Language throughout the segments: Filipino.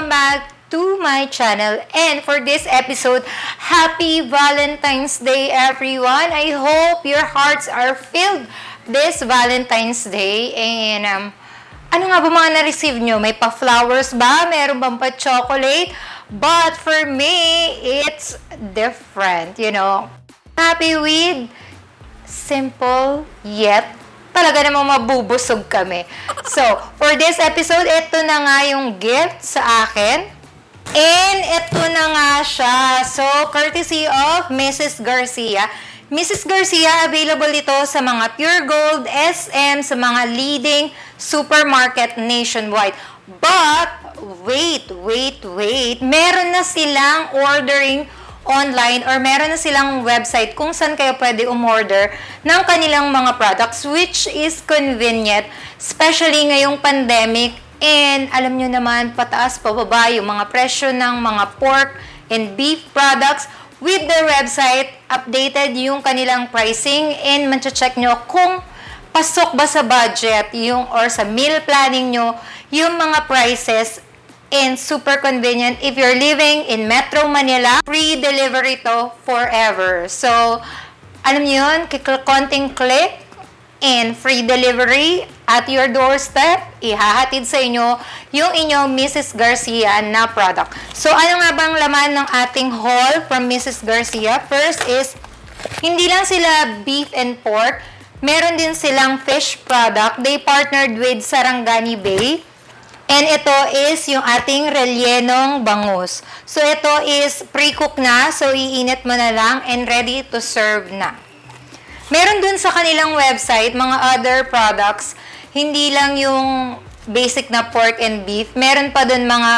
welcome back to my channel. And for this episode, happy Valentine's Day, everyone. I hope your hearts are filled this Valentine's Day. And ano nga ba mga na-receive nyo? May pa-flowers ba? Meron bang pa-chocolate? But for me, it's different, you know. Happy with simple yet talaga namang mabubusog kami. So, for this episode, ito na nga yung gift sa akin. And ito na nga siya. So, courtesy of Mrs. Garcia. Mrs. Garcia, available ito sa mga Pure Gold, SM, sa mga leading supermarket nationwide. But, wait. Meron na silang ordering online or meron na silang website kung saan kayo pwede umorder ng kanilang mga products, which is convenient, especially ngayong pandemic. And alam nyo naman, pataas pababa yung mga presyo ng mga pork and beef products. With their website, updated yung kanilang pricing and manche-check nyo kung pasok ba sa budget yung or sa meal planning nyo yung mga prices. And super convenient if you're living in Metro Manila. Free delivery to forever. So, alam niyo yun, konting click and free delivery at your doorstep. Ihahatid sa inyo yung inyong Mrs. Garcia na product. So, ano nga bang laman ng ating haul from Mrs. Garcia? First is, hindi lang sila beef and pork. Meron din silang fish product. They partnered with Sarangani Bay. And ito is yung ating rellenong bangus. So, ito is pre-cook na. So, iinit mo na lang and ready to serve na. Meron dun sa kanilang website, mga other products, hindi lang yung basic na pork and beef. Meron pa dun mga,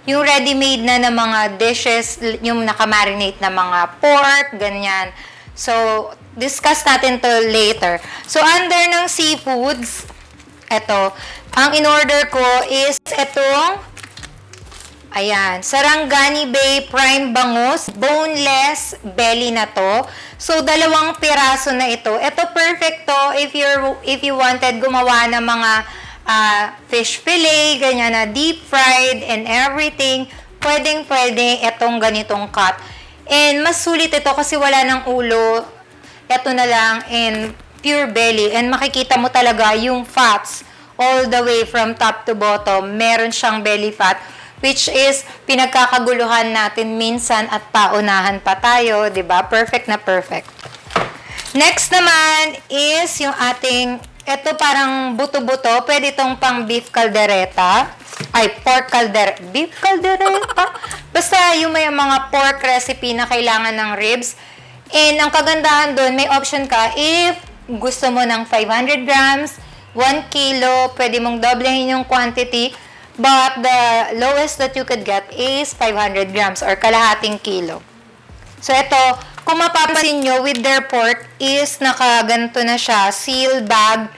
yung ready-made na mga dishes, yung nakamarinate na mga pork, ganyan. So, discuss natin to later. So, under ng seafoods, ito, ang in-order ko is itong, ayan, Sarangani Bay Prime Bangus, boneless belly na to. So, 2 piraso na ito. Ito perfect to if you wanted gumawa ng mga fish fillet, ganyan na deep fried and everything. Pwedeng-pwede itong ganitong cut. And mas sulit ito kasi wala ng ulo. Ito na lang and pure belly. And makikita mo talaga yung fats all the way from top to bottom. Meron siyang belly fat, which is pinagkakaguluhan natin minsan at paunahan pa tayo, 'di ba? Perfect na perfect. Next naman is yung ating, ito parang buto-buto. Pwede itong pang beef caldereta. Ay, pork caldereta. Beef caldereta? Basta yung may mga pork recipe na kailangan ng ribs. And ang kagandahan doon, may option ka if gusto mo ng 500 grams, 1 kilo, pwede mong doblehin yung quantity, but the lowest that you could get is 500 grams or kalahating kilo. So, ito, kung mapapansin nyo, with their pork is nakaganto na siya, sealed bag,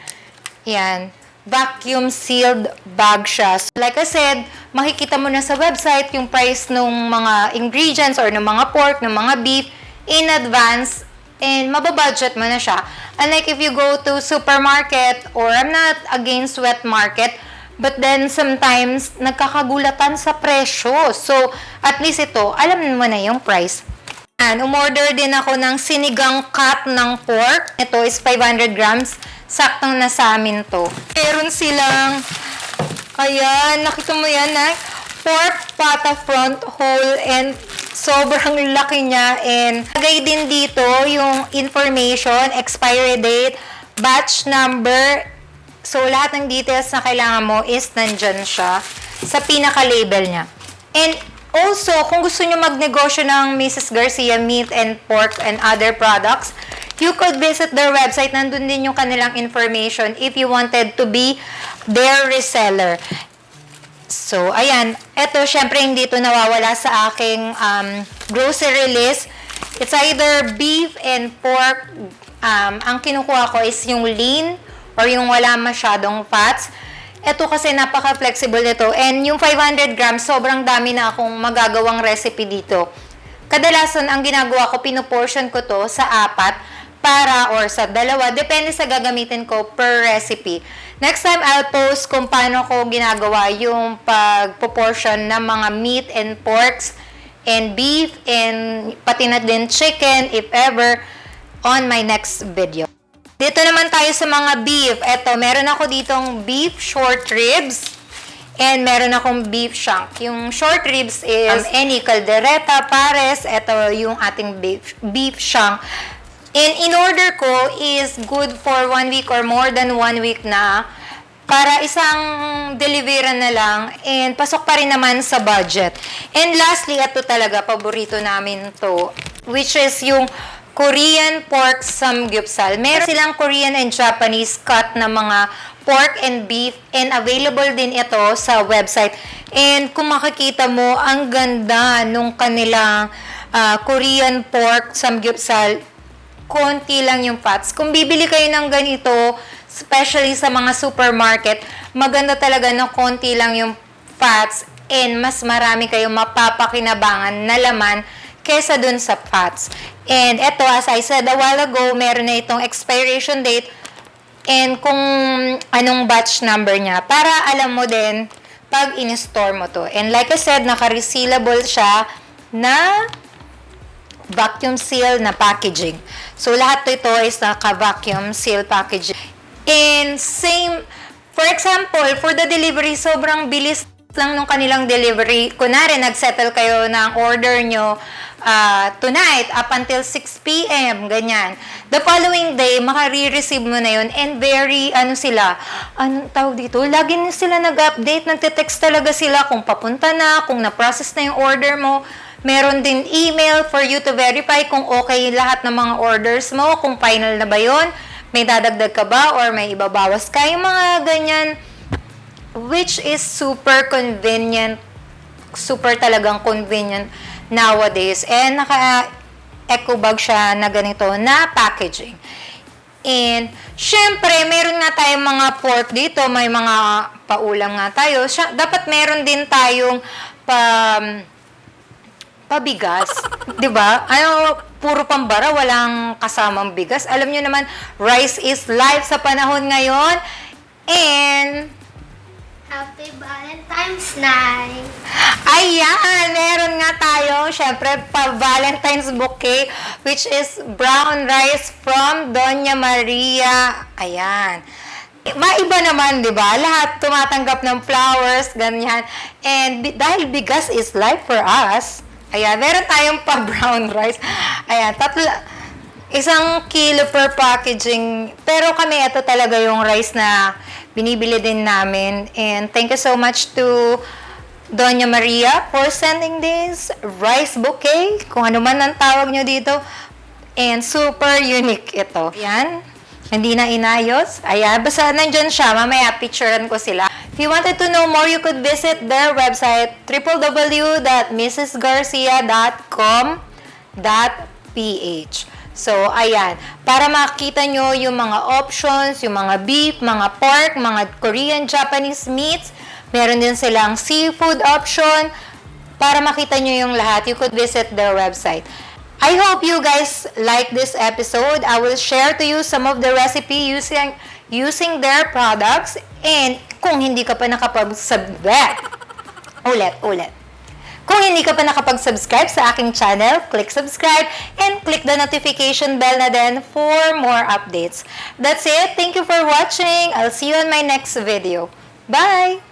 yan, vacuum sealed bag siya. So, like I said, makikita mo na sa website yung price ng mga ingredients or ng mga pork, ng mga beef in advance, and mababudget mo na siya. Unlike if you go to supermarket, or I'm not against wet market, but then sometimes nagkakagulatan sa presyo. So, at least ito, alam mo na yung price. And umorder din ako ng sinigang cut ng pork. Ito is 500 grams. Saktong nasa amin to. Meron silang, ayan, nakita mo yan, pork pata front whole and sobrang laki niya, and lagay din dito yung information, expiry date, batch number. So, lahat ng details na kailangan mo is nandyan siya sa pinaka-label niya. And also, kung gusto nyo magnegosyo ng Mrs. Garcia meat and pork and other products, you could visit their website. Nandun din yung kanilang information if you wanted to be their reseller. So, ayan. Ito, syempre, hindi ito nawawala sa aking grocery list. It's either beef and pork. Ang kinukuha ko is yung lean or yung wala masyadong fats. Ito kasi napaka-flexible nito. And yung 500 grams, sobrang dami na akong magagawang recipe dito. Kadalasan, ang ginagawa ko, pinuportion ko to sa 4 para or sa 2. Depende sa gagamitin ko per recipe. Next time, I'll post kung paano ko ginagawa yung pag-proportion ng mga meat and porks and beef and pati na din chicken if ever on my next video. Dito naman tayo sa mga beef. Eto, meron ako ditong beef short ribs and meron akong beef shank. Yung short ribs is any caldereta, pares. Eto yung ating beef shank. And in order ko is good for 1 week or more than 1 week na para isang deliveran na lang and pasok pa rin naman sa budget. And lastly, ito talaga, paborito namin to, which is yung Korean pork samgyeopsal. Meron silang Korean and Japanese cut na mga pork and beef and available din ito sa website. And kung makikita mo, ang ganda nung kanilang Korean pork samgyeopsal, konti lang yung fats. Kung bibili kayo ng ganito, especially sa mga supermarket, maganda talaga na konti lang yung fats and mas marami kayong mapapakinabangan na laman kesa dun sa fats. And eto, as I said a while ago, meron na itong expiration date and kung anong batch number niya para alam mo din pag in-store mo to. And like I said, naka-resealable siya na vacuum seal na packaging. So, lahat ito is naka-vacuum seal packaging. And same, for example, for the delivery, sobrang bilis lang nung kanilang delivery. Kunwari, nag-settle kayo ng order nyo tonight up until 6 p.m. Ganyan. The following day, makare-receive mo na yun and very, anong tawag dito? Lagi na sila nag-update, nagte-text talaga sila kung papunta na, kung na-process na yung order mo. Meron din email for you to verify kung okay lahat ng mga orders mo, kung final na ba yun, may dadagdag ka ba or may ibabawas ka, yung mga ganyan, which is super convenient, super talagang convenient nowadays. And naka-eco bag siya na ganito na packaging. And syempre, meron nga tayong mga pork dito, may mga paulam nga tayo. Dapat meron din tayong pabigas, 'di ba? Puro pambara, walang kasamang bigas. Alam niyo naman, rice is life sa panahon ngayon. And Happy Valentine's night! ayan, meron nga tayo, syempre, pa-Valentine's bouquet, which is brown rice from Doña Maria. Ayan. Maiba naman, di ba? Lahat tumatanggap ng flowers, ganyan. And dahil bigas is life for us, ayan, meron tayong pa-brown rice. Ayan, 1 kilo per packaging. Pero kami, ito talaga yung rice na binibili din namin. And thank you so much to Doña Maria for sending this rice bouquet. Kung ano man ang tawag nyo dito. And super unique ito. Ayan. Hindi na inayos. Ayan, basta nandyan siya. Mamaya picturean ko sila. If you wanted to know more, you could visit their website, www.mrsgarcia.com.ph. So, ayan. Para makita nyo yung mga options, yung mga beef, mga pork, mga Korean, Japanese meats. Meron din silang seafood option. Para makita nyo yung lahat, you could visit their website. I hope you guys like this episode. I will share to you some of the recipe using their products. And kung hindi ka pa nakapag-subscribe, ulit. Kung hindi ka pa nakapag-subscribe sa aking channel, click subscribe and click the notification bell na din for more updates. That's it. Thank you for watching. I'll see you on my next video. Bye!